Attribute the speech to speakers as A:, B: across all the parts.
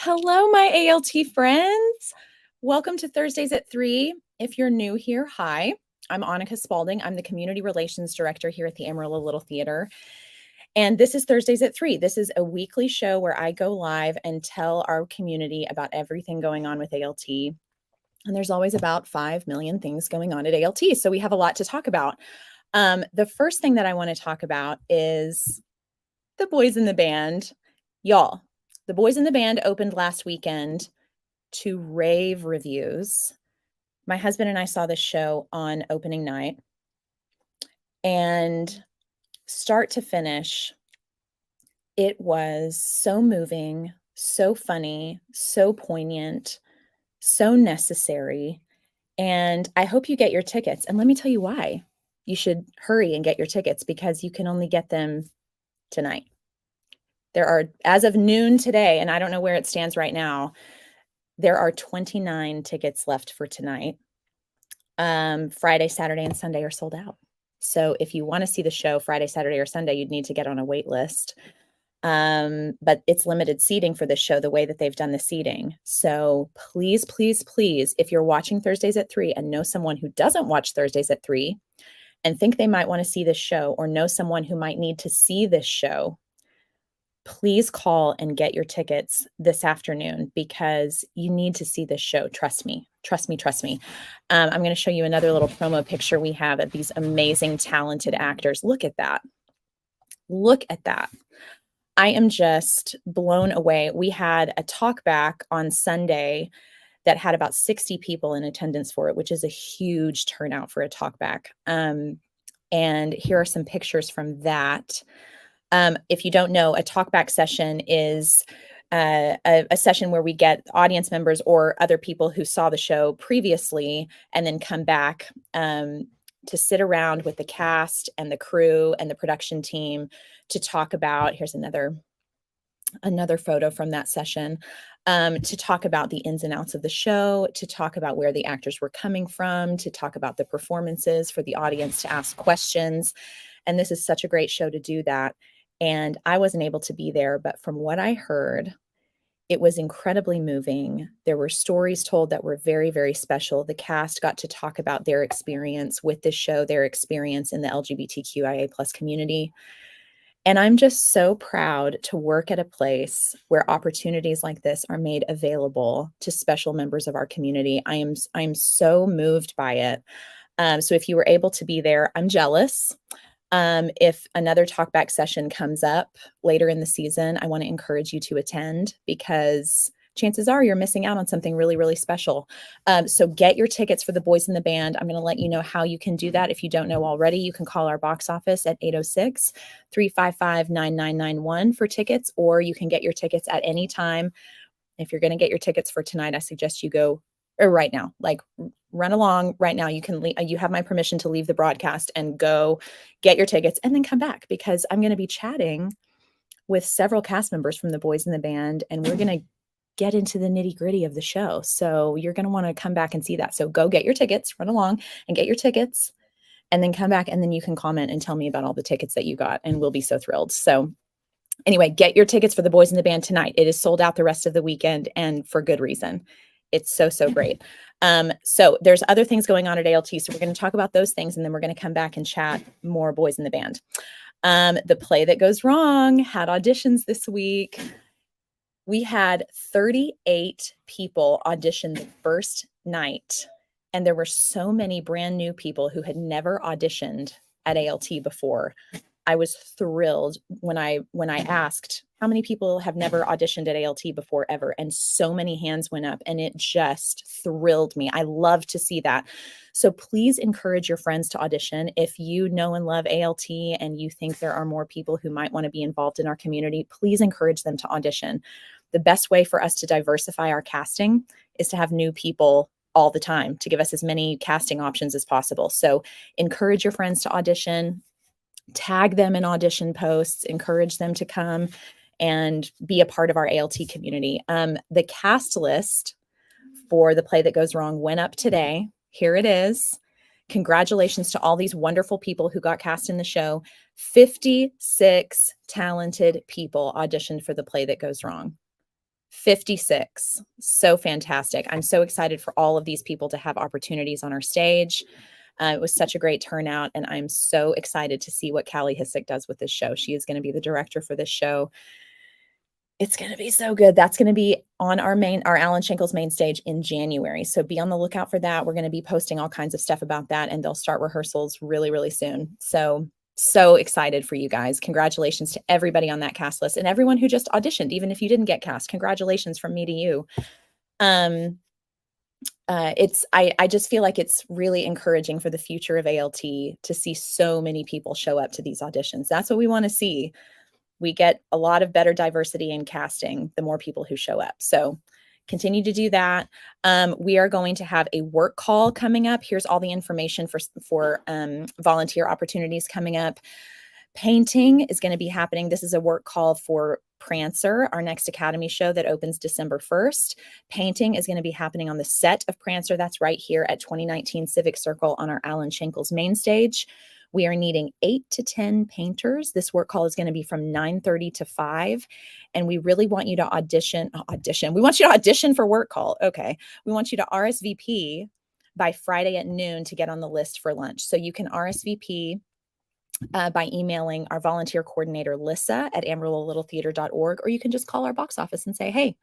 A: Hello, my ALT friends. Welcome to Thursdays at 3. If you're new here, hi. I'm Annika Spalding. I'm the Community Relations Director here at the Amarillo Little Theater. And this is Thursdays at 3. This is a weekly show where I go live and tell our community about everything going on with ALT. And there's always about 5 million things going on at ALT. So we have a lot to talk about. The first thing that I want to talk about is the boys in the band. Y'all, the boys in the band opened last weekend to rave reviews. My husband and I saw this show on opening night, and start to finish, it was so moving, so funny, so poignant, so necessary. And I hope you get your tickets. And let me tell you why. You should hurry and get your tickets because you can only get them tonight. There are, as of noon today, and I don't know where it stands right now, there are 29 tickets left for tonight. Friday, Saturday, and Sunday are sold out. So if you want to see the show Friday, Saturday, or Sunday, you'd need to get on a wait list. But it's limited seating for this show, the way that they've done the seating. So please, please, please, if you're watching Thursdays at 3 and know someone who doesn't watch Thursdays at 3 and think they might want to see this show, or know someone who might need to see this show, please call and get your tickets this afternoon because you need to see this show. Trust me, trust me, trust me. I'm going to show you another little promo picture we have of these amazing, talented actors. Look at that. Look at that. I am just blown away. We had a talk back on Sunday that had about 60 people in attendance for it, which is a huge turnout for a talk back. And here are some pictures from that. If you don't know, a talkback session is a session where we get audience members or other people who saw the show previously and then come back to sit around with the cast and the crew and the production team to talk about, here's another photo from that session, to talk about the ins and outs of the show, to talk about where the actors were coming from, to talk about the performances, for the audience to ask questions. And this is such a great show to do that. And I wasn't able to be there, but from what I heard, it was incredibly moving. There were stories told that were very, very special. The cast got to talk about their experience with this show, their experience in the LGBTQIA+ community. And I'm just so proud to work at a place where opportunities like this are made available to special members of our community. I'm so moved by it. So if you were able to be there, I'm jealous. If another talkback session comes up later in the season, I want to encourage you to attend because chances are you're missing out on something really, really special. So get your tickets for the boys in the band. I'm going to let you know how you can do that. If you don't know already, you can call our box office at 806-355-9991 for tickets, or you can get your tickets at any time. If you're going to get your tickets for tonight, I suggest you go right now, like run along right now. You can leave, you have my permission to leave the broadcast and go get your tickets and then come back because I'm going to be chatting with several cast members from the boys in the band and we're going to get into the nitty gritty of the show. So you're going to want to come back and see that. So go get your tickets, run along and get your tickets and then come back and then you can comment and tell me about all the tickets that you got and we'll be so thrilled. So anyway, get your tickets for the boys in the band tonight. It is sold out the rest of the weekend and for good reason. It's so, so great. So there's other things going on at ALT. So we're going to talk about those things and then we're going to come back and chat more boys in the band. The Play That Goes Wrong had auditions this week. We had 38 people audition the first night. And there were so many brand new people who had never auditioned at ALT before. I was thrilled when I asked how many people have never auditioned at ALT before ever, and so many hands went up and it just thrilled me. I love to see that. So please encourage your friends to audition. If you know and love ALT and you think there are more people who might want to be involved in our community, please encourage them to audition. The best way for us to diversify our casting is to have new people all the time to give us as many casting options as possible. So encourage your friends to audition. Tag them in audition posts, encourage them to come and be a part of our ALT community. The cast list for The Play That Goes Wrong went up today. Here it is. Congratulations to all these wonderful people who got cast in the show. 56 talented people auditioned for The Play That Goes Wrong. 56. So fantastic. I'm so excited for all of these people to have opportunities on our stage. It was such a great turnout, and I'm so excited to see what Callie Hissick does with this show. She is going to be the director for this show. It's going to be so good. That's going to be on our Alan Schenkel's main stage in January. So be on the lookout for that. We're going to be posting all kinds of stuff about that, and they'll start rehearsals really, really soon. So excited for you guys. Congratulations to everybody on that cast list and everyone who just auditioned, even if you didn't get cast. Congratulations from me to you. I just feel like it's really encouraging for the future of ALT to see so many people show up to these auditions. That's what we want to see. We get a lot of better diversity in casting, the more people who show up. So continue to do that. We are going to have a work call coming up. Here's all the information for volunteer opportunities coming up. Painting is going to be happening. This is a work call for Prancer, our next Academy show that opens December 1st. Painting is going to be happening on the set of Prancer. That's right here at 2019 Civic Circle on our Alan Schenkel's main stage. We are needing 8 to 10 painters. This work call is going to be from 9:30 to 5. And we really want you to audition. We want you to audition for work call. Okay. We want you to RSVP by Friday at noon to get on the list for lunch. So you can RSVP by emailing our volunteer coordinator, Lissa, at amarillo-littletheater.org, or you can just call our box office and say, hey,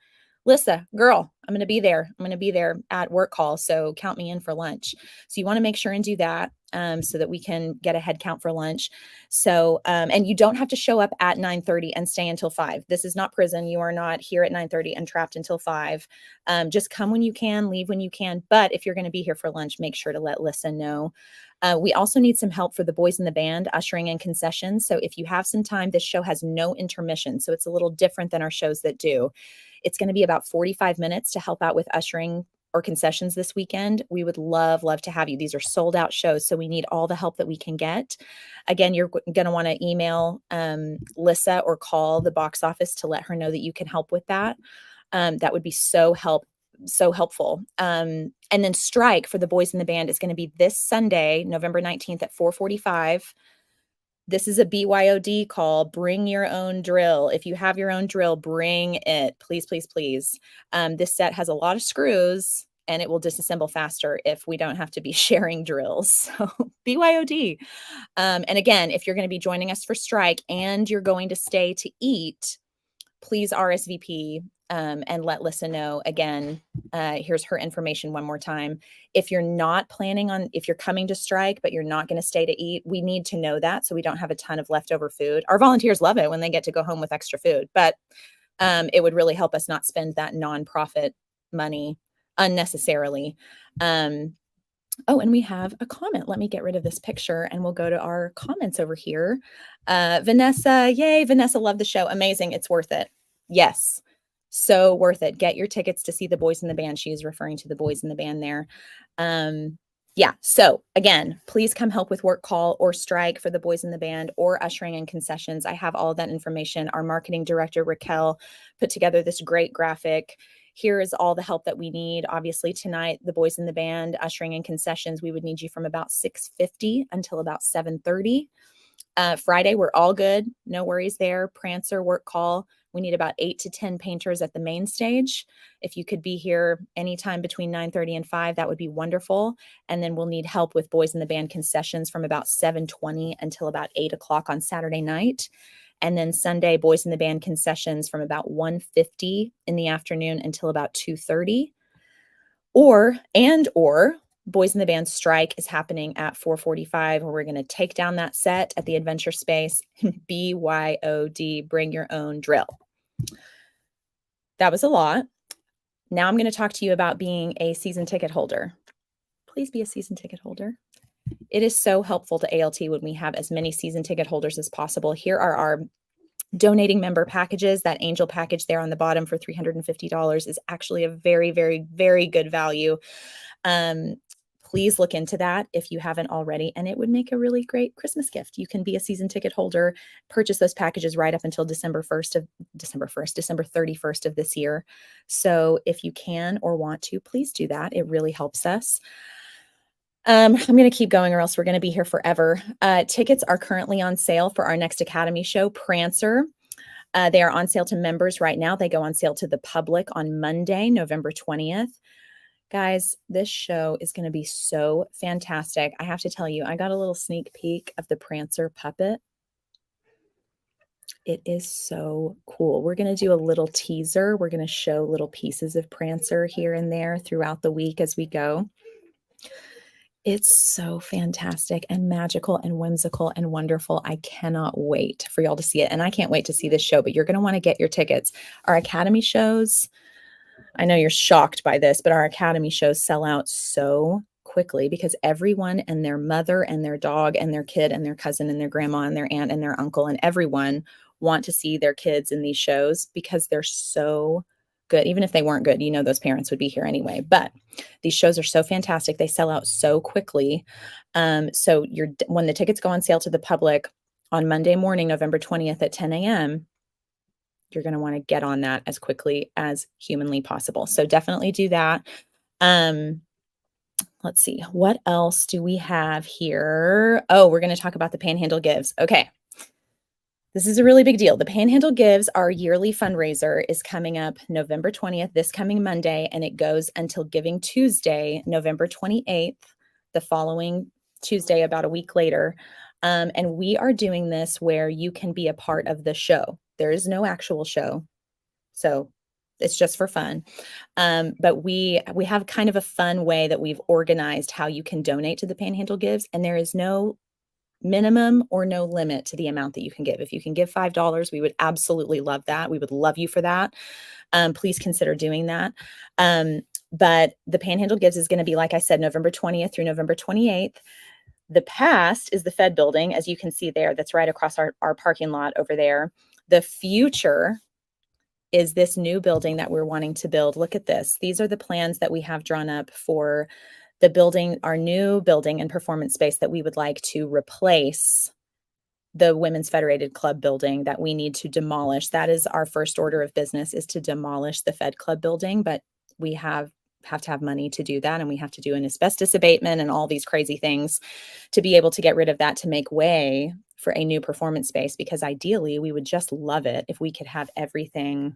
A: Lissa, girl, I'm going to be there. I'm going to be there at work call. So count me in for lunch. So you want to make sure and do that so that we can get a head count for lunch. So, and you don't have to show up at 9:30 and stay until 5. This is not prison. You are not here at 9:30 and trapped until 5. Just come when you can, leave when you can. But if you're going to be here for lunch, make sure to let Lissa know. We also need some help for the boys in the band, ushering and concessions. So if you have some time, this show has no intermission. So it's a little different than our shows that do. It's going to be about 45 minutes to help out with ushering or concessions this weekend. We would love to have you. These are sold out shows, so we need all the help that we can get. Again, you're going to want to email Lissa or call the box office to let her know that you can help with that. That would be so helpful. And then strike for the boys in the band is going to be this Sunday, November 19th at 4:45. This is a BYOD call. Bring your own drill. If you have your own drill, bring it. Please, please, please. This set has a lot of screws and it will disassemble faster if we don't have to be sharing drills. So BYOD. And again, if you're going to be joining us for strike and you're going to stay to eat, please RSVP and let Lissa know. Again, here's her information one more time. If you're coming to strike, but you're not going to stay to eat, we need to know that so we don't have a ton of leftover food. Our volunteers love it when they get to go home with extra food, but it would really help us not spend that nonprofit money unnecessarily. Oh, and we have a comment. Let me get rid of this picture and we'll go to our comments over here. Vanessa, yay. Vanessa, love the show. Amazing. It's worth it. Yes. So worth it. Get your tickets to see the boys in the band. She is referring to the boys in the band there. Yeah. So again, please come help with work call or strike for the boys in the band or ushering and concessions. I have all of that information. Our marketing director, Raquel, put together this great graphic. Here is all the help that we need. Obviously tonight, the boys in the band, ushering and concessions, we would need you from about 6:50 until about 7:30. Friday, we're all good. No worries there. Prancer, work call. We need about 8 to 10 painters at the main stage. If you could be here anytime between 9:30 and 5, that would be wonderful. And then we'll need help with boys in the band concessions from about 7:20 until about 8 o'clock on Saturday night. And then Sunday, boys in the band concessions from about 1:50 in the afternoon until about 2:30. Or boys in the band strike is happening at 4:45, where we're going to take down that set at the Adventure Space. BYOD, bring your own drill. That was a lot. Now I'm going to talk to you about being a season ticket holder. Please be a season ticket holder. It is so helpful to ALT when we have as many season ticket holders as possible. Here are our donating member packages. That angel package there on the bottom for $350 is actually a very, very, very good value. Please look into that if you haven't already, and it would make a really great Christmas gift. You can be a season ticket holder, purchase those packages right up until December 31st of this year. So if you can or want to, please do that. It really helps us. I'm going to keep going or else we're going to be here forever. Tickets are currently on sale for our next Academy show, Prancer. They are on sale to members right now. They go on sale to the public on Monday, November 20th. Guys, this show is going to be so fantastic. I have to tell you, I got a little sneak peek of the Prancer puppet. It is so cool. We're going to do a little teaser. We're going to show little pieces of Prancer here and there throughout the week as we go. It's so fantastic and magical and whimsical and wonderful. I cannot wait for y'all to see it. And I can't wait to see this show, but you're going to want to get your tickets. Our Academy shows, I know you're shocked by this, but our Academy shows sell out so quickly because everyone and their mother and their dog and their kid and their cousin and their grandma and their aunt and their uncle and everyone want to see their kids in these shows because they're so good. Even if they weren't good, those parents would be here anyway. But these shows are so fantastic. They sell out so quickly. So when the tickets go on sale to the public on Monday morning, November 20th at 10 a.m., you're going to want to get on that as quickly as humanly possible. So definitely do that. Let's see. What else do we have here? Oh, we're going to talk about the Panhandle Gives. Okay. This is a really big deal. The Panhandle Gives, our yearly fundraiser, is coming up November 20th, this coming Monday, and it goes until Giving Tuesday, November 28th, the following Tuesday, about a week later. And we are doing this where you can be a part of the show. There is no actual show, so it's just for fun. But we have kind of a fun way that we've organized how you can donate to the Panhandle Gives, and there is no minimum or no limit to the amount that you can give. If you can give $5, we would absolutely love that. We would love you for that. Please consider doing that. But the Panhandle Gives is going to be, like I said, November 20th through November 28th. The past is the Fed building, as you can see there. That's right across our parking lot over there. The future is this new building that we're wanting to build. Look at this. These are the plans that we have drawn up for the building, our new building and performance space that we would like to replace the Women's Federated Club building that we need to demolish. That is our first order of business, is to demolish the Fed Club building, but we have to have money to do that, and we have to do an asbestos abatement and all these crazy things to be able to get rid of that to make way for a new performance space, because ideally we would just love it if we could have everything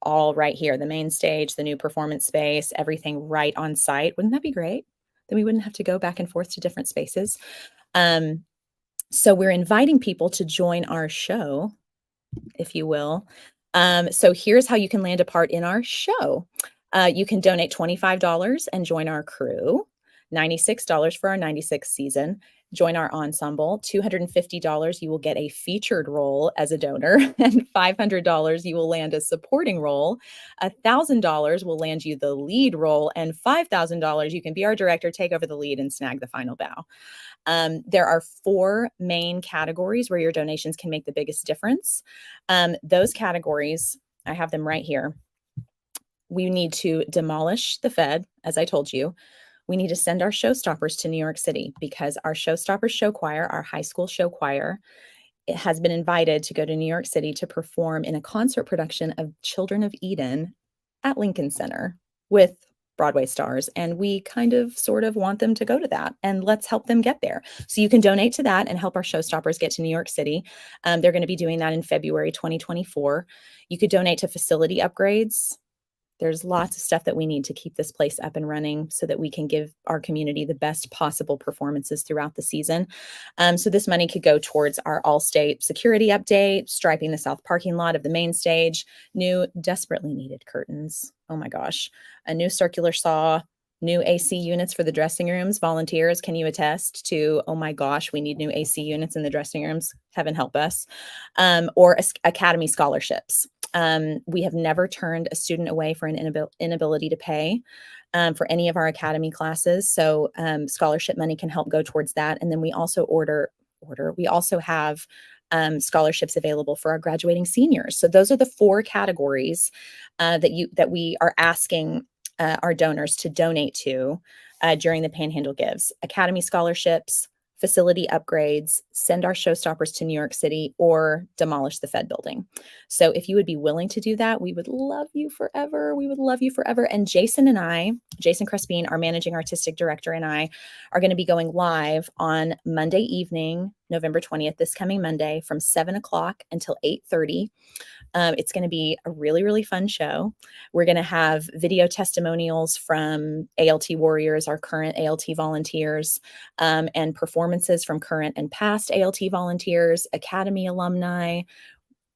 A: all right here, the main stage, the new performance space, everything right on site. Wouldn't that be great? Then we wouldn't have to go back and forth to different spaces. So we're inviting people to join our show, if you will. So here's how you can land a part in our show. You can donate $25 and join our crew, $96 for our 96th season. Join our ensemble. $250, you will get a featured role as a donor, and $500, you will land a supporting role. $1,000 will land you the lead role, and $5,000, you can be our director, take over the lead, and snag the final bow. There are 4 main categories where your donations can make the biggest difference. Those categories, I have them right here. We need to demolish the Fed, as I told you. We need to send our showstoppers to New York City, because our showstoppers show choir, our high school show choir, it has been invited to go to New York City to perform in a concert production of Children of Eden at Lincoln Center with Broadway stars. And we kind of sort of want them to go to that, and let's help them get there. So you can donate to that and help our showstoppers get to New York City. They're going to be doing that in February 2024. You could donate to facility upgrades. There's lots of stuff that we need to keep this place up and running so that we can give our community the best possible performances throughout the season. So this money could go towards our all-state security update, striping the south parking lot of the main stage, new desperately needed curtains. Oh my gosh. A new circular saw, new AC units for the dressing rooms. Volunteers, can you attest to, oh my gosh, we need new AC units in the dressing rooms. Heaven help us. Or Academy scholarships. We have never turned a student away for an inability to pay for any of our Academy classes. So scholarship money can help go towards that. And then we also we also have scholarships available for our graduating seniors. So those are the 4 categories that we are asking our donors to donate to during the Panhandle Gives. Academy scholarships, facility upgrades, send our showstoppers to New York City, or demolish the Fed building. So if you would be willing to do that, we would love you forever. We would love you forever. And Jason Crespin, our managing artistic director, and I are going to be going live on Monday evening November 20th, this coming Monday from 7 o'clock until 8:30. It's going to be a really, really fun show. We're going to have video testimonials from ALT warriors, our current ALT volunteers, and performances from current and past ALT volunteers, Academy alumni.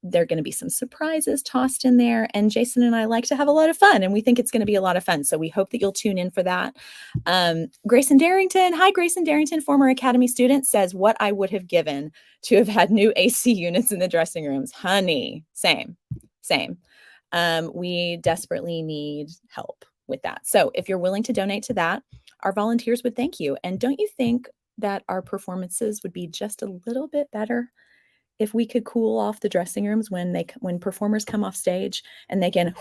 A: There are going to be some surprises tossed in there. And Jason and I like to have a lot of fun, and we think it's going to be a lot of fun. So we hope that you'll tune in for that. Grayson Darrington, hi, Grayson Darrington, former Academy student, says, what I would have given to have had new AC units in the dressing rooms. Honey, same. We desperately need help with that. So if you're willing to donate to that, our volunteers would thank you. And don't you think that our performances would be just a little bit better if we could cool off the dressing rooms when performers come off stage and they can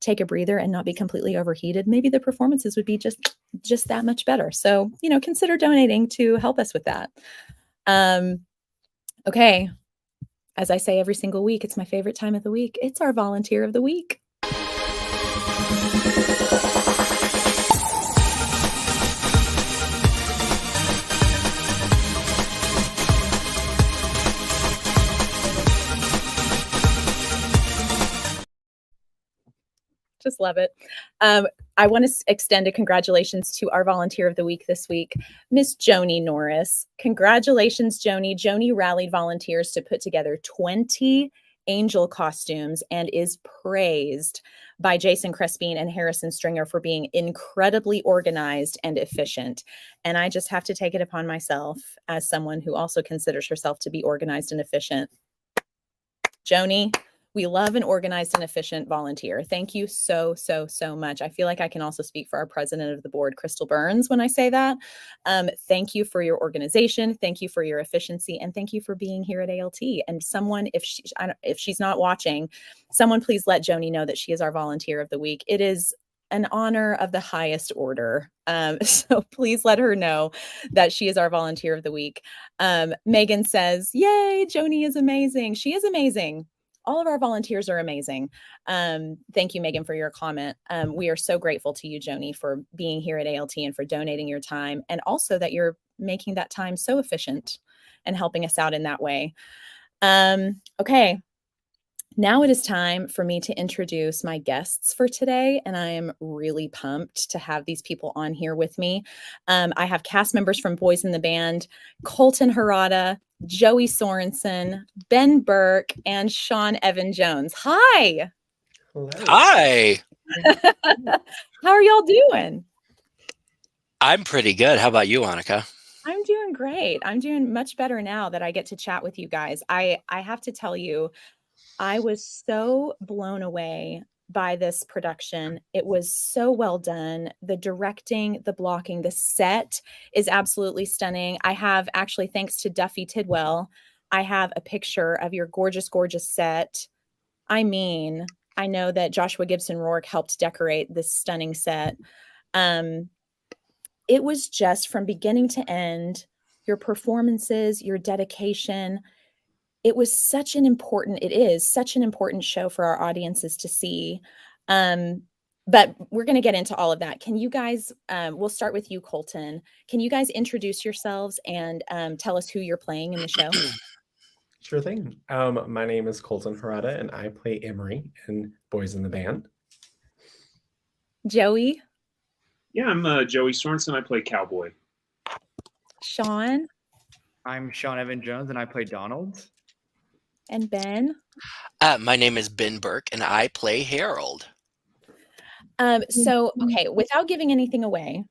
A: take a breather and not be completely overheated? Maybe the performances would be just that much better. So, consider donating to help us with that. Okay. As I say every single week, it's my favorite time of the week. It's our volunteer of the week. Just love it. I want to extend a congratulations to our volunteer of the week this week, Miss Joni Norris. Congratulations, Joni. Joni rallied volunteers to put together 20 angel costumes and is praised by Jason Crespin and Harrison Stringer for being incredibly organized and efficient. And I just have to take it upon myself, as someone who also considers herself to be organized and efficient. Joni, we love an organized and efficient volunteer. Thank you so, so, so much. I feel like I can also speak for our president of the board, Crystal Burns, when I say that. Thank you for your organization. Thank you for your efficiency. And thank you for being here at ALT. And someone, if she's not watching, someone please let Joni know that she is our volunteer of the week. It is an honor of the highest order. So please let her know that she is our volunteer of the week. Megan says, yay, Joni is amazing. She is amazing. All of our volunteers are amazing. Thank you, Megan, for your comment. We are so grateful to you, Joni, for being here at ALT and for donating your time, and also that you're making that time so efficient and helping us out in that way. Okay. Now it is time for me to introduce my guests for today, and I am really pumped to have these people on here with me. I have cast members from Boys in the Band, Colton Harada, Joey Sorensen, Ben Burke, and Sean Evan Jones. Hi.
B: Hello.
C: Hi.
A: How are y'all doing?
C: I'm pretty good. How about you, Annika?
A: I'm doing great. I'm doing much better now that I get to chat with you guys. I have to tell you, I was so blown away by this production. It was so well done. The directing, the blocking, the set is absolutely stunning. I have actually, thanks to Duffy Tidwell, I have a picture of your gorgeous, gorgeous set. I mean, I know that Joshua Gibson Rourke helped decorate this stunning set. It was just from beginning to end, your performances, your dedication. It is such an important show for our audiences to see. But we're going to get into all of that. Can you guys, we'll start with you, Colton. Can you guys introduce yourselves and tell us who you're playing in the show?
B: Sure thing. My name is Colton Harada, and I play Emery in Boys in the Band.
A: Joey?
D: Yeah, I'm Joey Sorensen. I play Cowboy.
A: Sean?
E: I'm Sean Evan Jones, and I play Donald.
A: And Ben?
C: My name is Ben Burke, and I play Harold.
A: Okay, without giving anything away,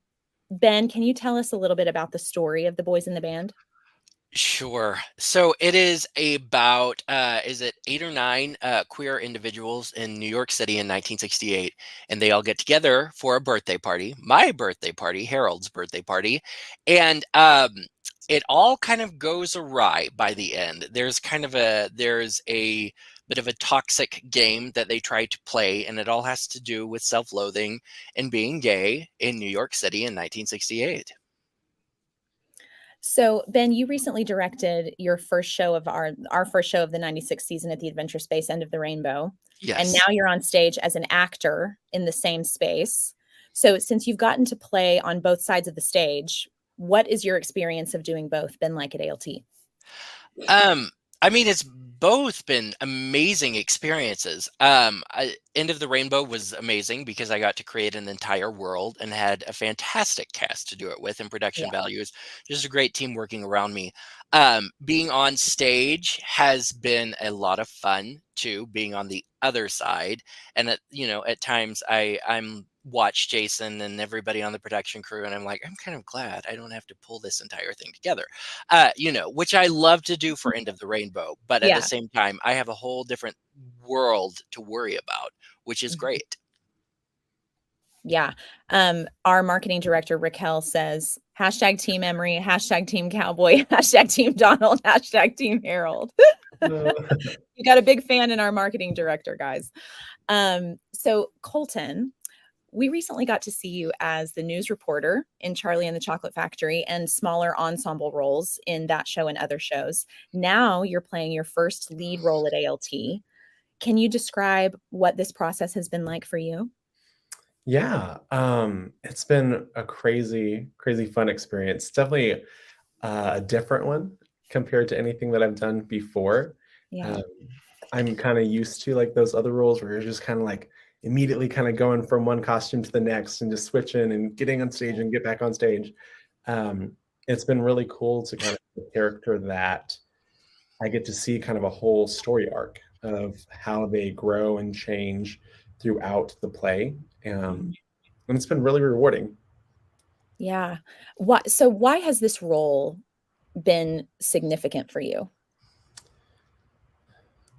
A: Ben, can you tell us a little bit about the story of the Boys in the Band?
C: Sure. So it is about, is it 8 or 9 queer individuals in New York City in 1968, and they all get together for a birthday party, my birthday party, Harold's birthday party, and it all kind of goes awry by the end. There's a bit of a toxic game that they try to play, and it all has to do with self-loathing and being gay in New York City in 1968.
A: So, Ben, you recently directed your first show of our first show of the 96th season at the Adventure Space End of the Rainbow.
C: Yes.
A: And now you're on stage as an actor in the same space. So since you've gotten to play on both sides of the stage, what is your experience of doing both been like at ALT?
C: I mean, it's both been amazing experiences. End of the Rainbow was amazing because I got to create an entire world and had a fantastic cast to do it with, and production
A: Yeah.
C: values. Just a great team working around me. Being on stage has been a lot of fun too, being on the other side. And at times I'm watch Jason and everybody on the production crew, and I'm like, I'm kind of glad I don't have to pull this entire thing together. Which I love to do for End of the Rainbow, but at the
A: Yeah.
C: same time, I have a whole different world to worry about, which is
A: Mhm.
C: great.
A: Yeah. Our marketing director, Raquel, says hashtag Team Emery, hashtag Team Cowboy, hashtag Team Donald, hashtag Team Harold. You got a big fan in our marketing director, guys. So Colton, we recently got to see you as the news reporter in Charlie and the Chocolate Factory and smaller ensemble roles in that show and other shows. Now you're playing your first lead role at ALT. Can you describe what this process has been like for you?
B: Yeah, it's been a crazy, crazy fun experience. Definitely a different one compared to anything that I've done before.
A: Yeah.
B: Um, I'm kind of used to like those other roles where you're just kind of like immediately kind of going from one costume to the next and just switching and getting on stage and get back on stage. Um, it's been really cool to kind of be a character that I get to see kind of a whole story arc of how they grow and change throughout the play. And it's been really rewarding.
A: Yeah. So why has this role been significant for you?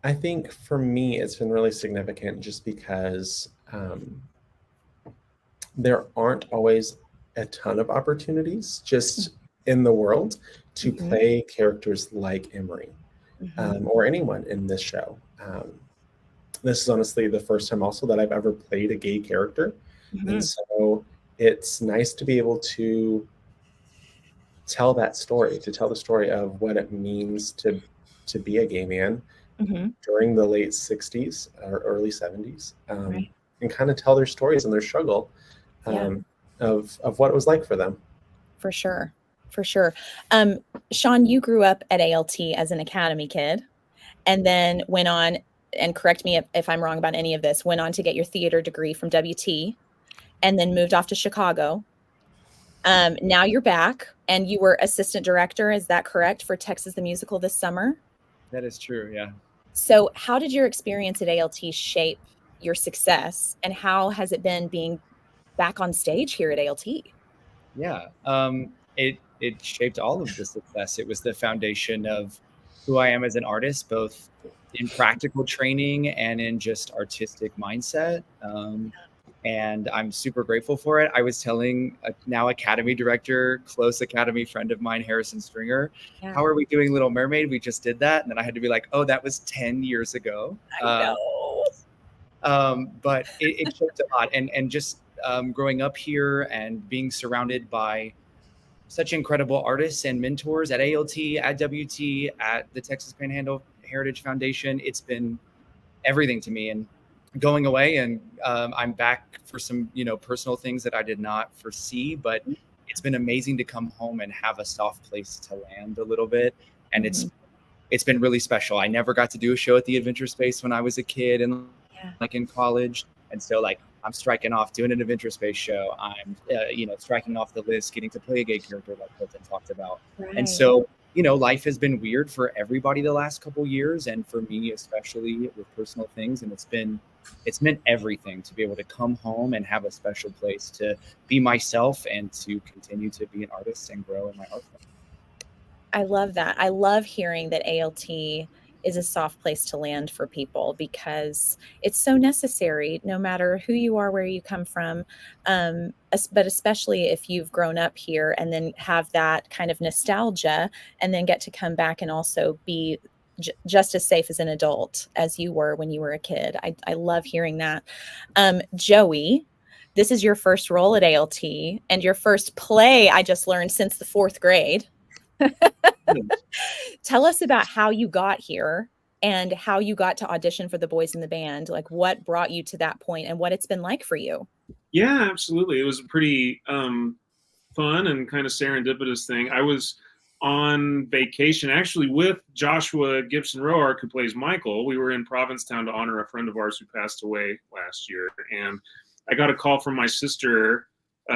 B: I think for me, it's been really significant just because there aren't always a ton of opportunities just in the world to
A: Mhm.
B: play characters like Emery
A: Mhm.
B: or anyone in this show. This is honestly the first time also that I've ever played a gay character. And
A: Mhm.
B: so it's nice to be able to tell that story, to tell the story of what it means to be a gay man
A: Mhm.
B: during the late 60s or early 70s,
A: Right.
B: and kind of tell their stories and their struggle
A: Yeah,
B: of what it was like for them.
A: for sure. For sure. Sean, you grew up at ALT as an academy kid and then went on, and correct me if I'm wrong about any of this, went on to get your theater degree from WT and then moved off to Chicago. Now you're back and you were assistant director, is that correct, for Texas the Musical this summer?
E: That is true. Yeah.
A: So how did your experience at ALT shape your success, and how has it been being back on stage here at ALT?
E: Yeah. It shaped all of the success. It was the foundation of who I am as an artist, both in practical training and in just artistic mindset. And I'm super grateful for it. I was telling a now Academy director, close Academy friend of mine, Harrison Stringer,
A: Yeah,
E: how are we doing Little Mermaid? We just did that. And then I had to be like, oh, that was 10 years ago.
A: I know.
E: But it shaped a lot. And just growing up here and being surrounded by such incredible artists and mentors at ALT, at WT, at the Texas Panhandle Heritage Foundation, it's been everything to me. And going away, and I'm back for some personal things that I did not foresee, but it's been amazing to come home and have a soft place to land a little bit. And
A: Mhm.
E: it's been really special. I never got to do a show at the Adventure Space when I was a kid and
A: Yeah.
E: like in college, and so like I'm striking off doing an Adventure Space show. I'm striking off the list, getting to play a gay character like Colton talked about. And
A: Right.
E: so life has been weird for everybody the last couple years, and for me especially with personal things, and it's meant everything to be able to come home and have a special place to be myself and to continue to be an artist and grow in my art form.
A: I love that. I love hearing that ALT is a soft place to land for people because it's so necessary no matter who you are, where you come from. But especially if you've grown up here and then have that kind of nostalgia and then get to come back and also be just as safe as an adult as you were when you were a kid. I love hearing that. Joey, this is your first role at ALT and your first play, I just learned, since the fourth grade. Tell us about how you got here and how you got to audition for the boys in the band. Like, what brought you to that point and what it's been like for you?
D: Yeah, absolutely. It was a pretty fun and kind of serendipitous thing. I was on vacation, actually with Joshua Gibson Roark, who plays Michael. We were in Provincetown to honor a friend of ours who passed away last year. And I got a call from my sister,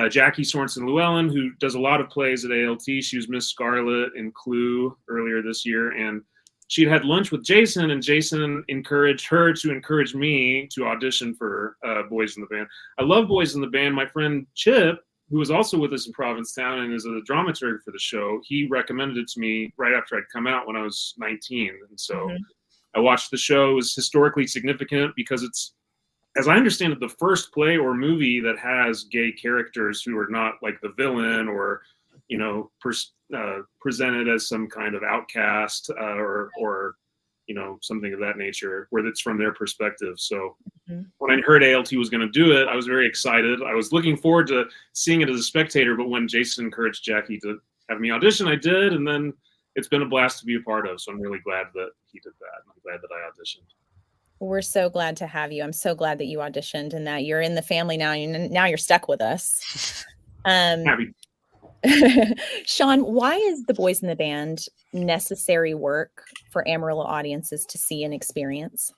D: Jackie Sorensen Llewellyn, who does a lot of plays at ALT. She was Miss Scarlet in Clue earlier this year. And she'd had lunch with Jason, and Jason encouraged her to encourage me to audition for Boys in the Band. I love Boys in the Band. My friend Chip, who was also with us in Provincetown and is a dramaturg for the show, he recommended it to me right after I'd come out when I was 19. And so I watched the show. It was historically significant because it's, as I understand it, the first play or movie that has gay characters who are not like the villain or, you know, presented as some kind of outcast or you know, something of that nature, where it's from their perspective. So when I heard ALT was going to do it, I was very excited. I was looking forward to seeing it as a spectator, but when Jason encouraged Jackie to have me audition, I did, and then it's been a blast to be a part of. So I'm really glad that he did that. I'm glad that I auditioned.
A: We're so glad to have you. I'm so glad that you auditioned and that you're in the family now. Now you're stuck with us.
D: Happy.
A: Sean, why is the Boys in the Band necessary work for Amarillo audiences to see and experience?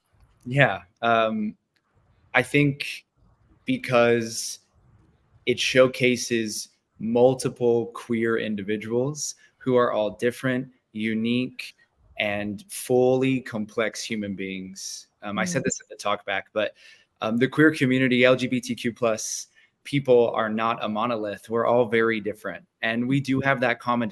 E: Yeah, I think because it showcases multiple queer individuals who are all different, unique, and fully complex human beings. I said this at the talk back, but the queer community, LGBTQ plus people, are not a monolith. We're all very different. And we do have that common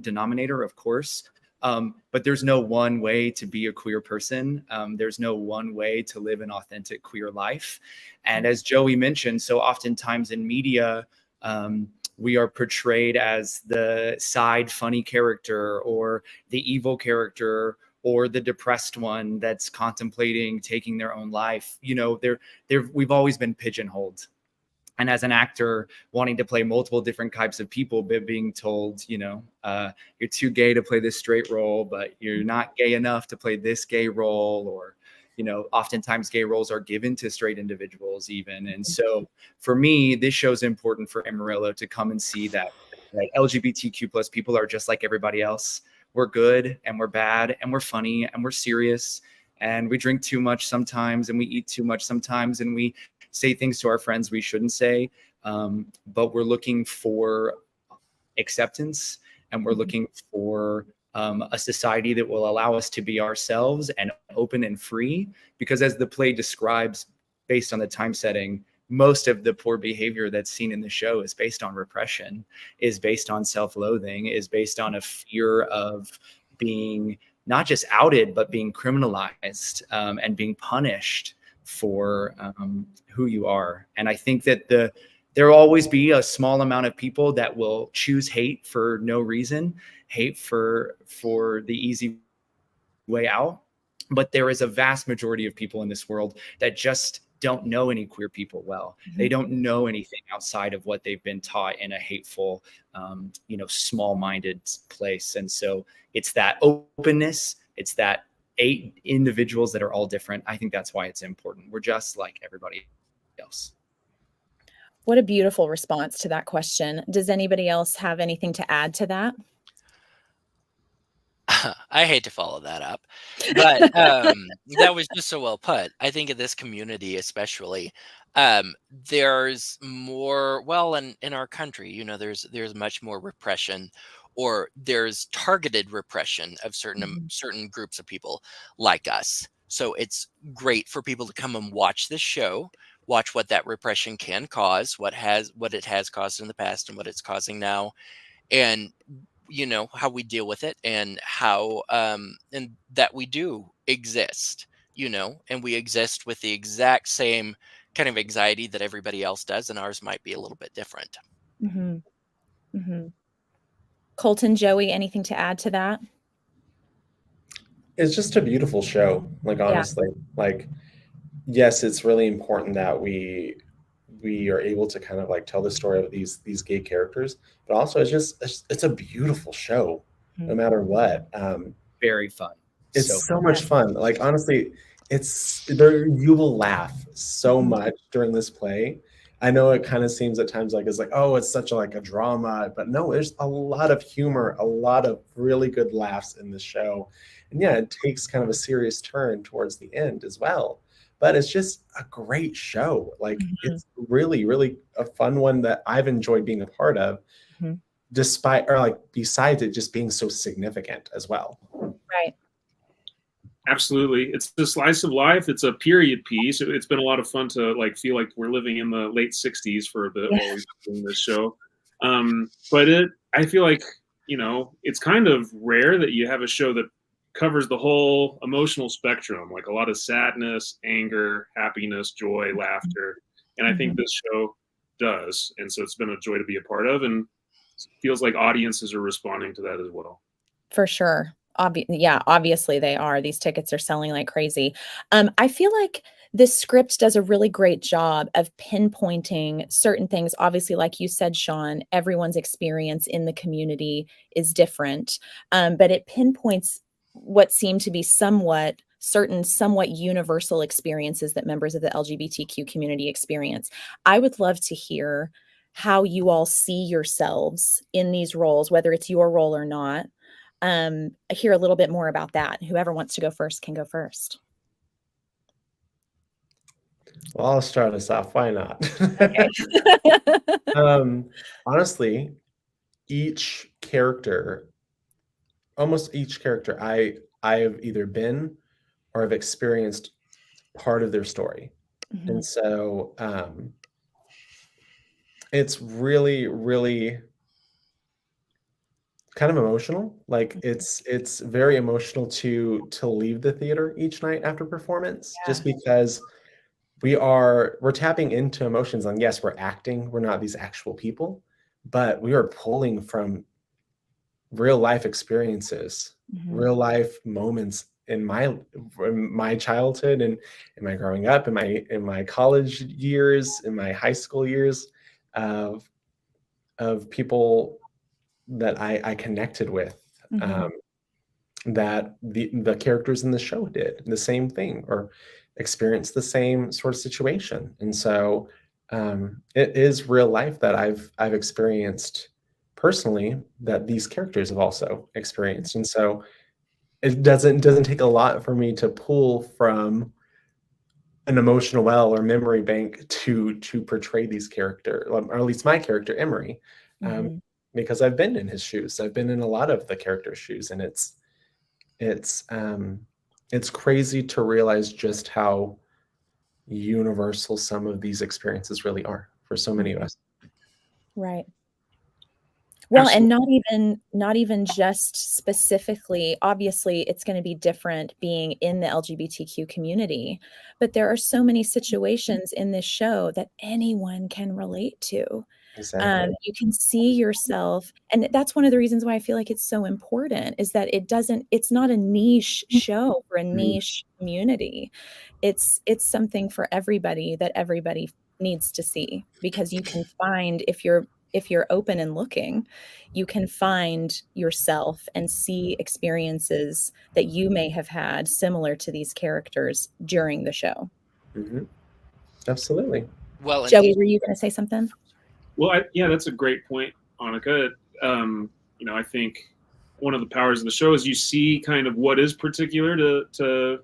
E: denominator, of course. But there's no one way to be a queer person. There's no one way to live an authentic queer life. And as Joey mentioned, so oftentimes in media, we are portrayed as the side funny character or the evil character or the depressed one that's contemplating taking their own life. You know, we've always been pigeonholed. And as an actor wanting to play multiple different types of people, but being told, you know, you're too gay to play this straight role, but you're not gay enough to play this gay role, or, you know, oftentimes gay roles are given to straight individuals even. And so for me, this show's important for Amarillo to come and see that LGBTQ plus people are just like everybody else. We're good and we're bad and we're funny and we're serious and we drink too much sometimes and we eat too much sometimes and we say things to our friends we shouldn't say, but we're looking for acceptance and we're looking for a society that will allow us to be ourselves and open and free, because as the play describes, based on the time setting, most of the poor behavior that's seen in the show is based on repression, is based on self-loathing, is based on a fear of being not just outed, but being criminalized and being punished for who you are. And I think that there will always be a small amount of people that will choose hate for no reason, hate for the easy way out. But there is a vast majority of people in this world that just don't know any queer people well. They don't know anything outside of what they've been taught in a hateful, small-minded place. And so it's that openness, it's that 8 individuals that are all different. I think that's why it's important. We're just like everybody else.
A: What a beautiful response to that question. Does anybody else have anything to add to that?
C: I hate to follow that up, but that was just so well put. I think in this community, especially, there's more, well, in our country, you know, there's much more repression, or there's targeted repression of certain groups of people like us. So it's great for people to come and watch this show, watch what that repression can cause, what it has caused in the past and what it's causing now, and you know, how we deal with it, and how and that we do exist, you know, and we exist with the exact same kind of anxiety that everybody else does, and ours might be a little bit different.
A: Colton, Joey, anything to add to that?
B: It's just a beautiful show. Like, honestly, like, yes, it's really important that we are able to kind of like tell the story of these gay characters, but also it's a beautiful show, no matter what.
E: Very fun.
B: It's so much fun. Like, honestly, you will laugh so much during this play. I know it kind of seems at times like it's like, oh, it's such a like a drama, but no, there's a lot of humor, a lot of really good laughs in the show. And yeah, it takes kind of a serious turn towards the end as well. But it's just a great show. Like
A: Mhm.
B: it's really, really a fun one that I've enjoyed being a part of,
A: Mhm.
B: despite or like besides it just being so significant as well.
A: Right.
D: Absolutely. It's a slice of life. It's a period piece. It's been a lot of fun to like feel like we're living in the late 60s for a bit
A: Yeah.
D: while we've been doing this show. But I feel like, it's kind of rare that you have a show that covers the whole emotional spectrum, like a lot of sadness, anger, happiness, joy, laughter. And I think
A: Mhm.
D: this show does. And so it's been a joy to be a part of, and it feels like audiences are responding to that as well.
A: For sure. Yeah, obviously they are. These tickets are selling like crazy. I feel like this script does a really great job of pinpointing certain things. Obviously, like you said, Sean, everyone's experience in the community is different, but it pinpoints what seem to be somewhat universal experiences that members of the LGBTQ community experience. I would love to hear how you all see yourselves in these roles, whether it's your role or not. Hear a little bit more about that. Whoever wants to go first can go first.
B: Well, I'll start us off. Why not?
A: Okay.
B: Honestly, each character, almost each character, I've either been or have experienced part of their story. And
A: Mhm.
B: so it's really, really kind of emotional. Like it's very emotional to leave the theater each night after performance,
A: Yeah.
B: just because we're tapping into emotions. And yes, we're acting, we're not these actual people, but we are pulling from real life experiences,
A: Mhm.
B: real life moments in my childhood and in my growing up, in my college years, in my high school years, of people that I connected with,
A: Mhm.
B: that the characters in the show did the same thing or experienced the same sort of situation. And so it is real life that I've experienced personally that these characters have also experienced. And so it doesn't take a lot for me to pull from an emotional well or memory bank to portray these character, or at least my character Emery, um,
A: Mhm.
B: because I've been in his shoes. I've been in a lot of the characters' shoes, and it's it's crazy to realize just how universal some of these experiences really are for so many of
A: Mhm.
B: us.
A: Right. Well, and
D: Absolutely.
A: not even just specifically, obviously, it's gonna be different being in the LGBTQ community, but there are so many situations in this show that anyone can relate to.
B: Exactly.
A: You can see yourself, and that's one of the reasons why I feel like it's so important is that it's not a niche show for a
B: Mhm.
A: niche community. It's something for everybody that everybody needs to see because you can find if you're open and looking, you can find yourself and see experiences that you may have had similar to these characters during the show.
B: Mhm. Absolutely.
C: Well, and
A: Joey,
C: these,
A: were you gonna say something?
D: Well, yeah, that's a great point, Annika. I think one of the powers of the show is you see kind of what is particular to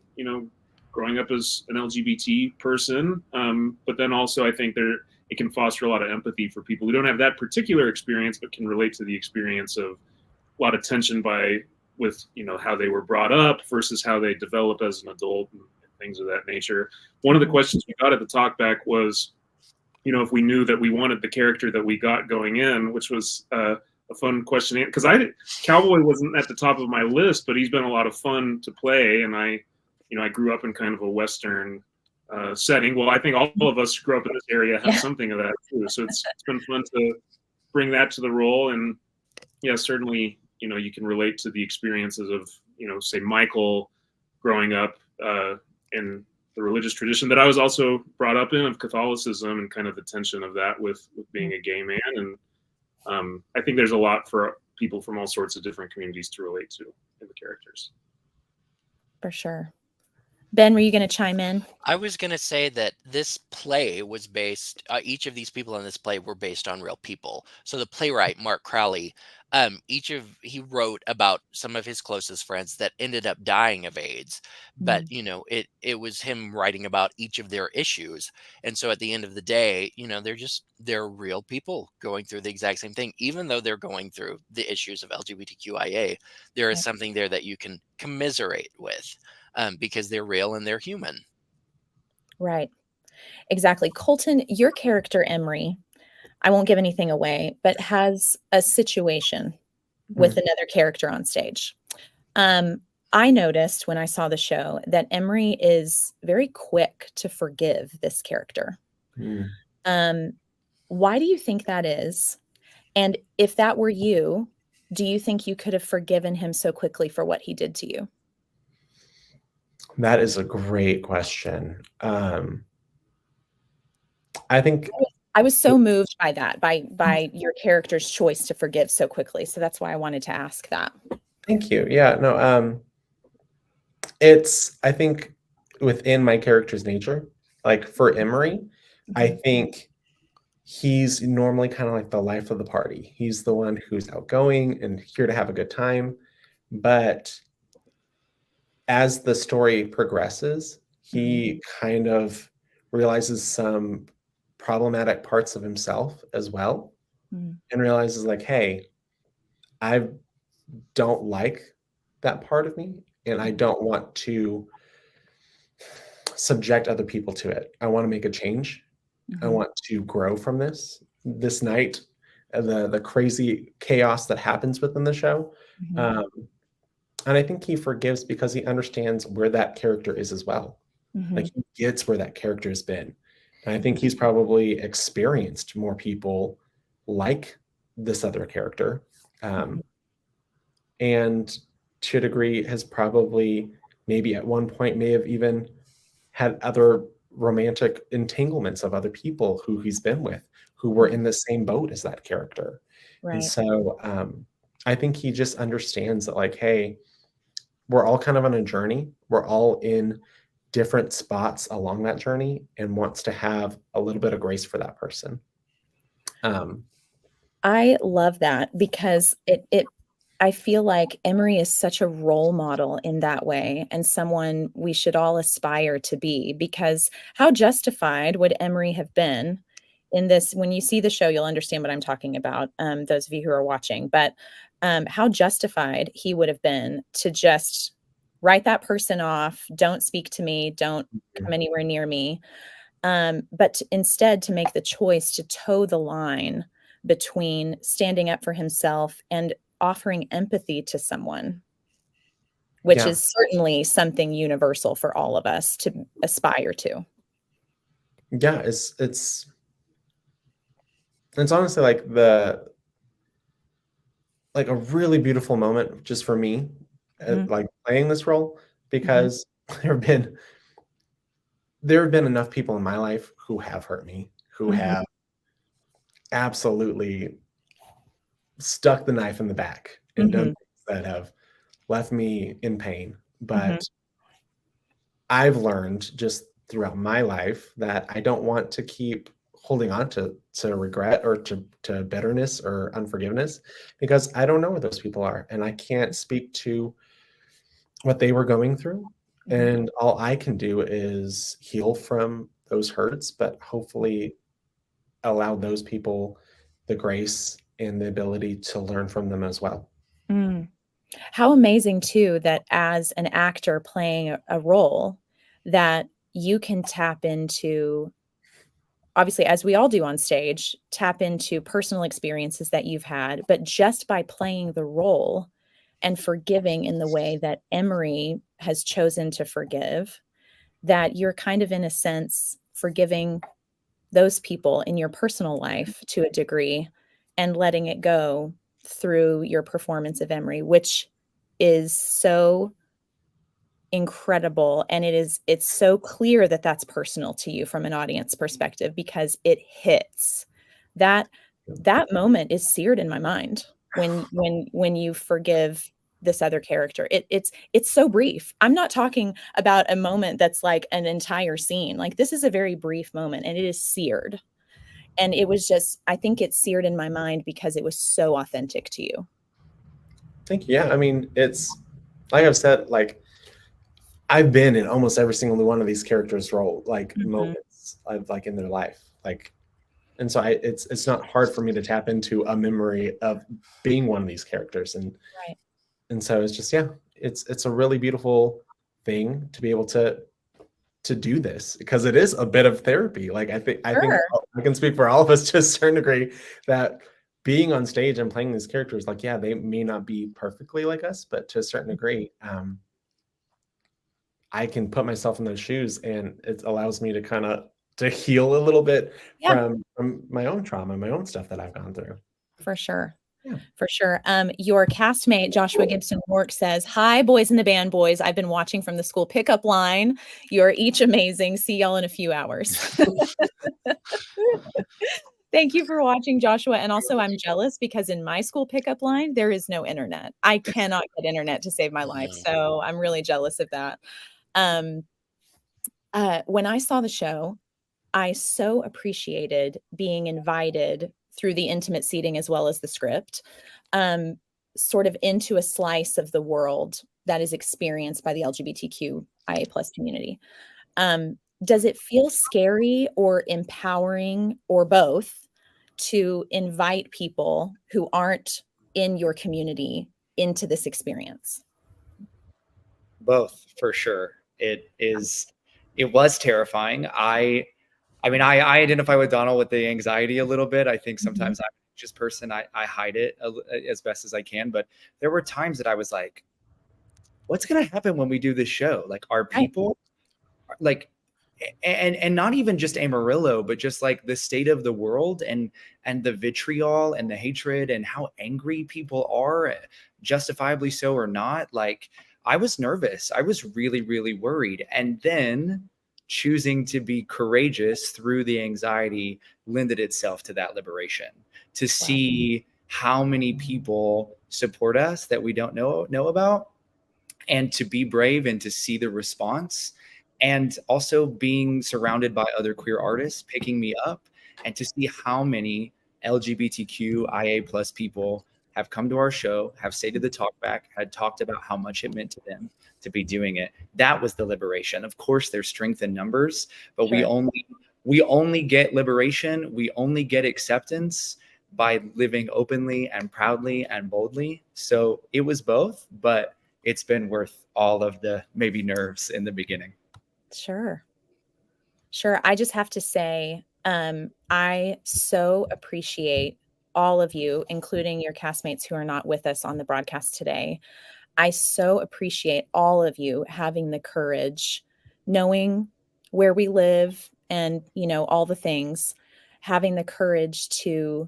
D: growing up as an LGBT person, but then also I think it can foster a lot of empathy for people who don't have that particular experience but can relate to the experience of a lot of tension with how they were brought up versus how they develop as an adult and things of that nature. One of the
A: Mhm.
D: questions we got at the talkback was, if we knew that we wanted the character that we got going in, which was a fun question. Because Cowboy wasn't at the top of my list, but he's been a lot of fun to play. And I grew up in kind of a Western setting. Well, I think all of us who grew up in this area have
A: Yeah.
D: something of that too. So it's been fun to bring that to the role. And yeah, certainly, you can relate to the experiences of, say Michael growing up in the religious tradition that I was also brought up in, of Catholicism, and kind of the tension of that with being a gay man. And I think there's a lot for people from all sorts of different communities to relate to in the characters.
A: For sure. Ben, were you going to chime in?
C: I was going to say that this play was based, each of these people in this play were based on real people. So the playwright, Mark Crowley, he wrote about some of his closest friends that ended up dying of AIDS. But, it was him writing about each of their issues. And so at the end of the day, they're real people going through the exact same thing. Even though they're going through the issues of LGBTQIA, there is
A: Right.
C: something there that you can commiserate with, because they're real and they're human.
A: Right. Exactly. Colton, your character, Emery, I won't give anything away, but has a situation with another character on stage. I noticed when I saw the show that Emery is very quick to forgive this character. Why do you think that is? And if that were you, do you think you could have forgiven him so quickly for what he did to you?
B: That is a great question. I think
A: I was so moved by that, by your character's choice to forgive so quickly. So that's why I wanted to ask that.
B: Thank you. Yeah, no, it's, I think within my character's nature, like for Emery, I think he's normally kind of like the life of the party. He's the one who's outgoing and here to have a good time. But as the story progresses, he kind of realizes some problematic parts of himself as well, and realizes like, hey, I don't like that part of me, and I don't want to subject other people to it. I want to make a change. I want to grow from this night, the crazy chaos that happens within the show. And I think he forgives because he understands where that character is as well. Like he gets where that character has been. And I think he's probably experienced more people like this other character. And to a degree has probably maybe at one point may have even had other romantic entanglements of other people who he's been with, who were in the same boat as that character.
A: Right.
B: And so I think he just understands that like, hey, we're all kind of on a journey. We're all in different spots along that journey and wants to have a little bit of grace for that person.
A: I love that because I feel like Emery is such a role model in that way and someone we should all aspire to be, because how justified would Emery have been in this? When you see the show, you'll understand what I'm talking about, those of you who are watching, but how justified he would have been to just write that person off, don't speak to me, don't come anywhere near me, but instead to make the choice to toe the line between standing up for himself and offering empathy to someone, which is certainly something universal for all of us to aspire to.
B: Yeah, it's honestly like a really beautiful moment just for me, like playing this role, because there have been enough people in my life who have hurt me, who have absolutely stuck the knife in the back and done things that have left me in pain. But I've learned just throughout my life that I don't want to keep holding on to regret or to bitterness or unforgiveness, because I don't know where those people are and I can't speak to what they were going through. And all I can do is heal from those hurts, but hopefully allow those people the grace and the ability to learn from them as well.
A: How amazing too, that as an actor playing a role, that you can tap into, obviously, as we all do on stage, tap into personal experiences that you've had, but just by playing the role and forgiving in the way that Emery has chosen to forgive, that you're kind of in a sense forgiving those people in your personal life to a degree and letting it go through your performance of Emery, which is so incredible. And it's so clear that that's personal to you from an audience perspective, because it hits. That moment is seared in my mind when you forgive this other character. It's so brief. I'm not talking about a moment that's like an entire scene. Like, this is a very brief moment, and it is seared. And it was just, I think it's seared in my mind because it was so authentic to you.
B: Thank you. Yeah, I mean, it's like I've said, like I've been in almost every single one of these characters' role, like moments of like in their life, like, and so it's not hard for me to tap into a memory of being one of these characters, and so it's just, yeah, it's a really beautiful thing to be able to do this, because it is a bit of therapy. Like I think I can speak for all of us to a certain degree that being on stage and playing these characters, like, yeah, they may not be perfectly like us, but to a certain degree, I can put myself in those shoes, and it allows me to kind of to heal a little bit from my own trauma, my own stuff that I've gone through.
A: For sure.
B: Yeah.
A: For sure. Your castmate, Joshua Gibson Rourke, says, "Hi, boys in the band, boys. I've been watching from the school pickup line. You're each amazing. See y'all in a few hours." Thank you for watching, Joshua. And also, I'm jealous because in my school pickup line, there is no internet. I cannot get internet to save my life. So I'm really jealous of that. When I saw the show, I so appreciated being invited through the intimate seating as well as the script, sort of into a slice of the world that is experienced by the LGBTQIA+ community. Does it feel scary or empowering or both to invite people who aren't in your community into this experience?
E: Both, for sure. It was terrifying. I mean, I identify with Donald with the anxiety a little bit. I think sometimes I'm an anxious person. I hide it as best as I can. But there were times that I was like, what's going to happen when we do this show? Like, are people like, and not even just Amarillo, but just like the state of the world and the vitriol and the hatred and how angry people are, justifiably so or not. Like, I was nervous. I was really, really worried. And then choosing to be courageous through the anxiety lended itself to that liberation, to see how many people support us that we don't know about, and to be brave and to see the response, and also being surrounded by other queer artists picking me up, and to see how many LGBTQIA+ people have come to our show, have stayed to the talkback, had talked about how much it meant to them to be doing it. That was the liberation. Of course, there's strength in numbers, but we only get liberation, we only get acceptance by living openly and proudly and boldly. So it was both, but it's been worth all of the maybe nerves in the beginning.
A: Sure. I just have to say, I so appreciate all of you, including your castmates who are not with us on the broadcast today. I so appreciate all of you having the courage, knowing where we live and, all the things, having the courage to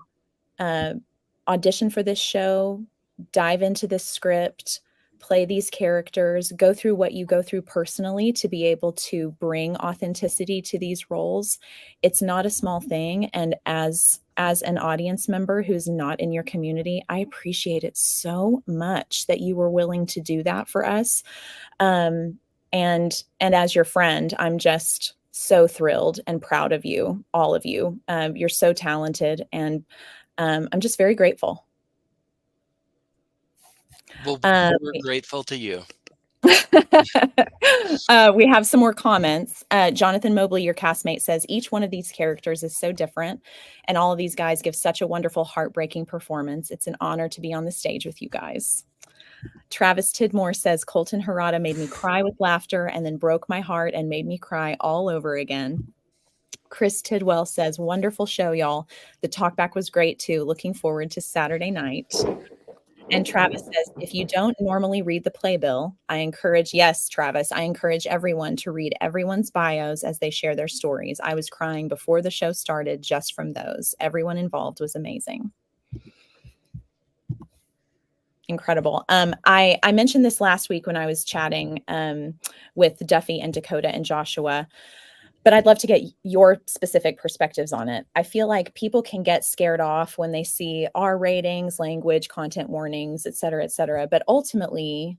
A: audition for this show, dive into this script, play these characters, go through what you go through personally to be able to bring authenticity to these roles. It's not a small thing. And as an audience member who's not in your community, I appreciate it so much that you were willing to do that for us. And as your friend, I'm just so thrilled and proud of you, all of you. You're so talented, and I'm just very grateful.
C: Well, we're grateful to you.
A: We have some more comments. Jonathan Mobley, your castmate, says, "Each one of these characters is so different, and all of these guys give such a wonderful, heartbreaking performance. It's an honor to be on the stage with you guys." Travis Tidmore says, "Colton Harada made me cry with laughter and then broke my heart and made me cry all over again." Chris Tidwell says, "Wonderful show, y'all. The talkback was great too. Looking forward to Saturday night." And Travis says, "If you don't normally read the playbill, yes, Travis, I encourage everyone to read everyone's bios as they share their stories. I was crying before the show started just from those. Everyone involved was amazing." Incredible. I mentioned this last week when I was chatting with Duffy and Dakota and Joshua. but I'd love to get your specific perspectives on it. I feel like people can get scared off when they see R ratings, language, content warnings, et cetera, but ultimately,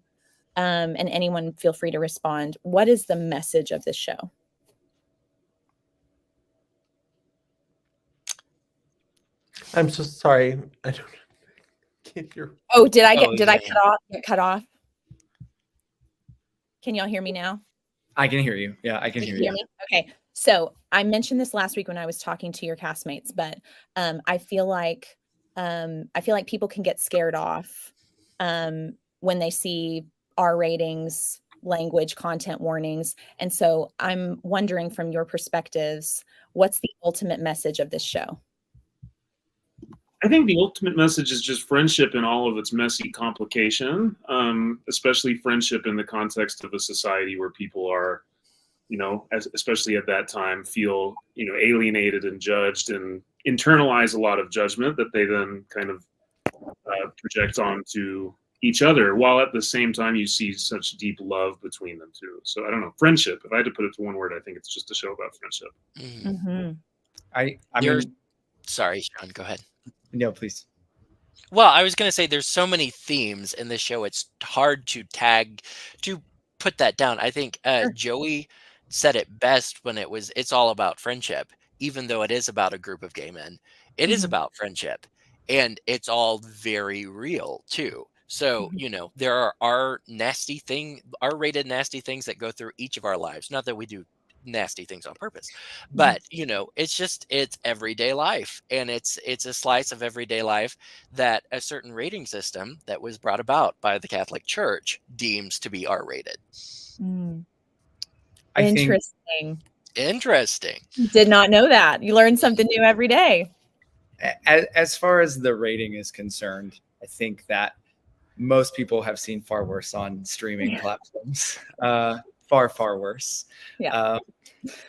A: and anyone feel free to respond, what is the message of this show?
B: I'm so sorry. I can't hear.
A: Oh, did I
C: yeah.
A: get cut off? Can y'all hear me now?
E: I can hear you. Yeah, I can hear you.
A: Me? Okay. So I mentioned this last week when I was talking to your castmates, but I feel like people can get scared off when they see R ratings, language, content warnings. And so I'm wondering from your perspectives, what's the ultimate message of this show?
D: I think the ultimate message is just friendship in all of its messy complication, especially friendship in the context of a society where people are, especially at that time, feel, alienated and judged and internalize a lot of judgment that they then kind of project onto each other, while at the same time you see such deep love between them too. So I don't know, friendship. If I had to put it to one word, I think it's just a show about friendship.
A: Mm-hmm.
E: I mean,
C: Sorry, Sean, go ahead.
E: no, please.
C: Well, I was going to say there's so many themes in this show. It's hard to put that down. I think
A: Sure.
C: Joey said it best when it's all about friendship, even though it is about a group of gay men. It is
A: Mhm.
C: about friendship, and it's all very real too. So, there are R-rated nasty things that go through each of our lives. Not that we do nasty things on purpose, but it's everyday life, and it's a slice of everyday life that a certain rating system that was brought about by the Catholic Church deems to be R-rated.
E: I think
C: Interesting.
A: Did not know that. You learn something new every day.
E: as far as the rating is concerned, I think that most people have seen far worse on streaming platforms. Far worse.
A: Yeah.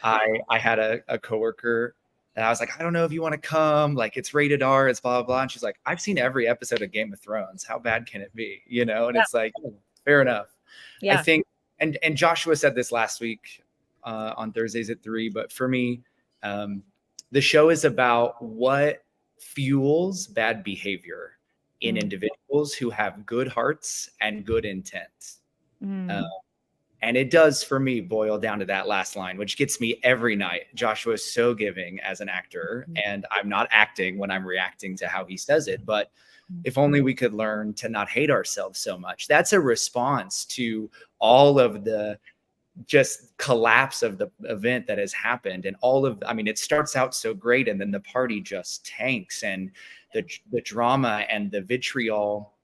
E: I had a coworker and I was like, I don't know if you want to come. Like, it's rated R. It's blah blah blah. And she's like, I've seen every episode of Game of Thrones. How bad can it be? And it's like, fair enough.
A: Yeah.
E: I think, and Joshua said this last week on Thursdays at 3. But for me, the show is about what fuels bad behavior in individuals who have good hearts and good intent. And it does, for me, boil down to that last line, which gets me every night. Joshua is so giving as an actor, and I'm not acting when I'm reacting to how he says it. But if only we could learn to not hate ourselves so much. That's a response to all of the just collapse of the event that has happened. And it starts out so great, and then the party just tanks, and the drama and the vitriol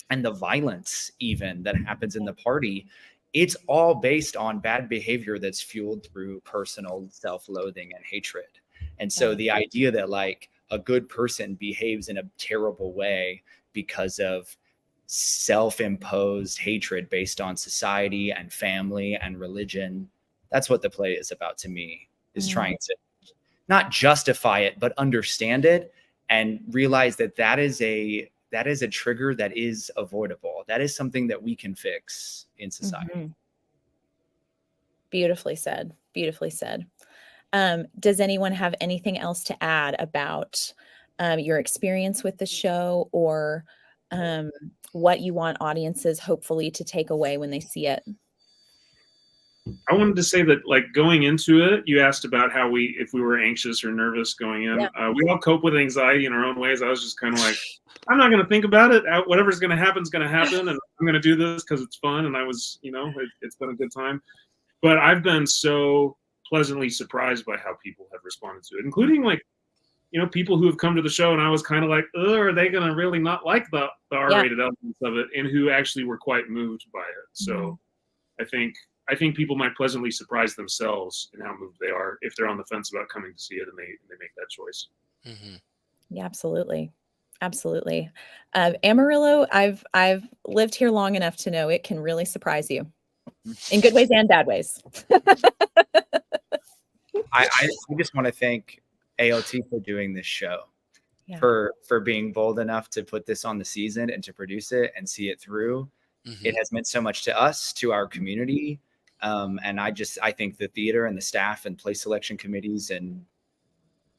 E: and the violence even that happens in the party. It's all based on bad behavior that's fueled through personal self-loathing and hatred. And so the idea that like a good person behaves in a terrible way because of self-imposed hatred based on society and family and religion, that's what the play is about to me, is trying to not justify it, but understand it and realize that is a trigger that is avoidable. That is something that we can fix in society.
A: Beautifully said. Beautifully said. Does anyone have anything else to add about your experience with the show, or what you want audiences hopefully to take away when they see it?
D: I wanted to say that, like, going into it, you asked about if we were anxious or nervous going in.
A: Yeah.
D: We all cope with anxiety in our own ways. I was just kind of like, I'm not going to think about it. Whatever's going to happen is going to happen, and I'm going to do this because it's fun. And I was, it's been a good time. But I've been so pleasantly surprised by how people have responded to it, including people who have come to the show, and I was kind of like, are they going to really not like the R-rated elements of it, and who actually were quite moved by it. So I think people might pleasantly surprise themselves in how moved they are if they're on the fence about coming to see it, and they make that choice.
A: Yeah, absolutely. Absolutely. Amarillo, I've lived here long enough to know it can really surprise you in good ways and bad ways.
E: I just want to thank ALT for doing this show, for being bold enough to put this on the season and to produce it and see it through. It has meant so much to us, to our community. And I think the theater and the staff and play selection committees and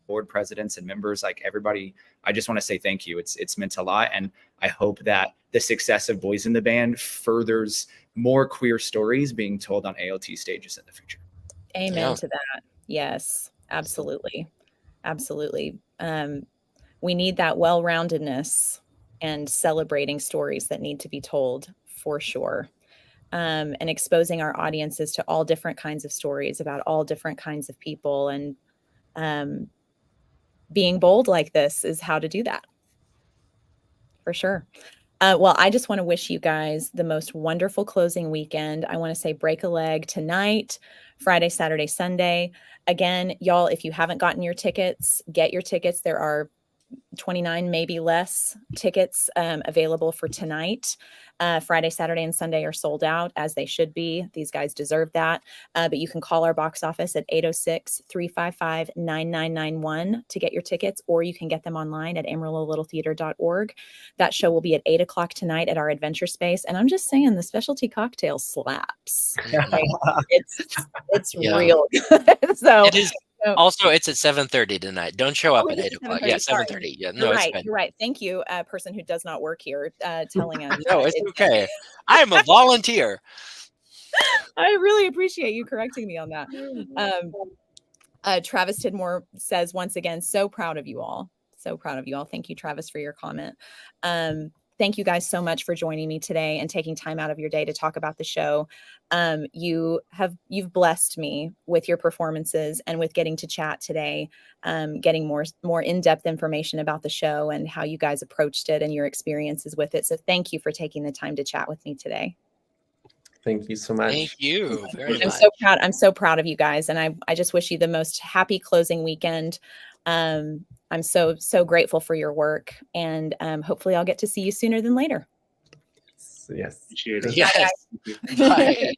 E: board presidents and members, like everybody, I just want to say thank you. It's meant a lot. And I hope that the success of Boys in the Band furthers more queer stories being told on ALT stages in the future.
A: Amen to that. Yes, absolutely. Absolutely. We need that well-roundedness and celebrating stories that need to be told, for sure. And exposing our audiences to all different kinds of stories about all different kinds of people. And being bold like this is how to do that, for sure. Well, I just want to wish you guys the most wonderful closing weekend. I want to say break a leg tonight, Friday, Saturday, Sunday. Again, y'all, if you haven't gotten your tickets, get your tickets. There are 29, maybe less tickets available for tonight. Friday, Saturday, and Sunday are sold out, as they should be. These guys deserve that. But you can call our box office at 806-355-9991 to get your tickets, or you can get them online at amarillo-littletheater.org. That show will be at 8 o'clock tonight at our Adventure Space. And I'm just saying, the specialty cocktail slaps. Like, it's real good. So
C: it is. Also, it's at 7:30 tonight. Don't show up at 8 o'clock. Yeah, 7:30. Yeah, no,
A: you're
C: it's
A: right.
C: good.
A: You're right. Thank you, person who does not work here, telling us.
C: No, it's okay. I am a volunteer.
A: I really appreciate you correcting me on that. Travis Tidmore says, once again, so proud of you all. So proud of you all. Thank you, Travis, for your comment. Thank you guys so much for joining me today and taking time out of your day to talk about the show. You've blessed me with your performances and with getting to chat today, getting more in-depth information about the show and how you guys approached it and your experiences with it. So thank you for taking the time to chat with me today.
B: Thank you so much.
C: Thank you very much.
A: I'm so proud of you guys. And I just wish you the most happy closing weekend. I'm so grateful for your work, and hopefully I'll get to see you sooner than later.
B: Yes.
D: Appreciate it.
C: Yes. Bye.